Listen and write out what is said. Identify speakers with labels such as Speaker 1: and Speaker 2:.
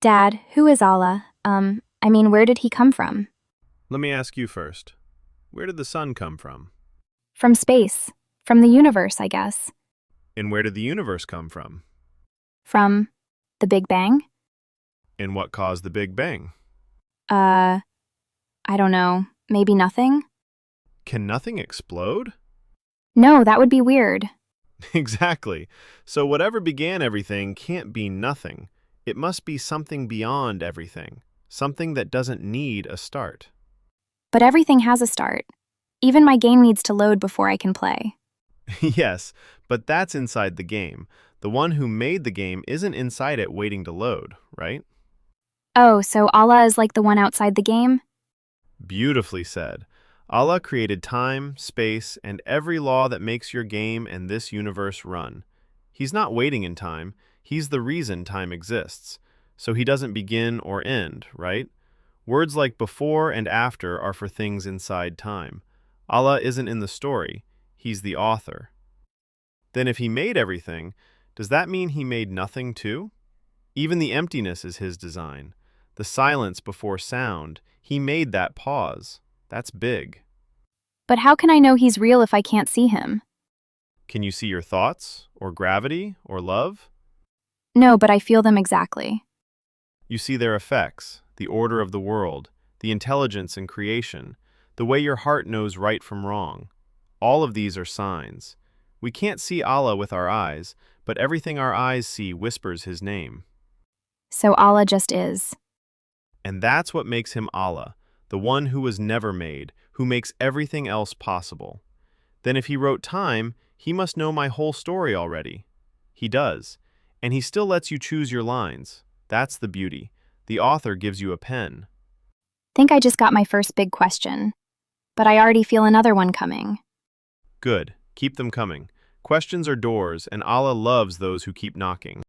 Speaker 1: Dad, who is Allah? Where did he come from?
Speaker 2: Let me ask you first. Where did the sun come from?
Speaker 1: From space. From the universe, I guess.
Speaker 2: And where did the universe come from?
Speaker 1: From the Big Bang?
Speaker 2: And what caused the Big Bang?
Speaker 1: Uh, I don't know. Maybe nothing?
Speaker 2: Can nothing explode?
Speaker 1: No, that would be weird.
Speaker 2: Exactly. So whatever began everything can't be nothing. It must be something beyond everything, something that doesn't need a start.
Speaker 1: But everything has a start. Even my game needs to load before I can play.
Speaker 2: Yes, but that's inside the game. The one who made the game isn't inside it waiting to load, right?
Speaker 1: Oh, so Allah is like the one outside the game?
Speaker 2: Beautifully said. Allah created time, space, and every law that makes your game and this universe run. He's not waiting in time. He's the reason time exists. So he doesn't begin or end, right? Words like before and after are for things inside time. Allah isn't in the story. He's the author. Then if he made everything, does that mean he made nothing too? Even the emptiness is his design. The silence before sound, he made that pause. That's big.
Speaker 1: But how can I know he's real if I can't see him?
Speaker 2: Can you see your thoughts, or gravity, or love?
Speaker 1: No, but I feel them exactly.
Speaker 2: You see their effects, the order of the world, the intelligence in creation, the way your heart knows right from wrong. All of these are signs. We can't see Allah with our eyes, but everything our eyes see whispers his name.
Speaker 1: So Allah just is.
Speaker 2: And that's what makes him Allah, the one who was never made, who makes everything else possible. Then if he wrote time, he must know my whole story already. He does. And he still lets you choose your lines. That's the beauty. The author gives you a pen.
Speaker 1: Think I just got my first big question. But I already feel another one coming.
Speaker 2: Good. Keep them coming. Questions are doors, and Allah loves those who keep knocking.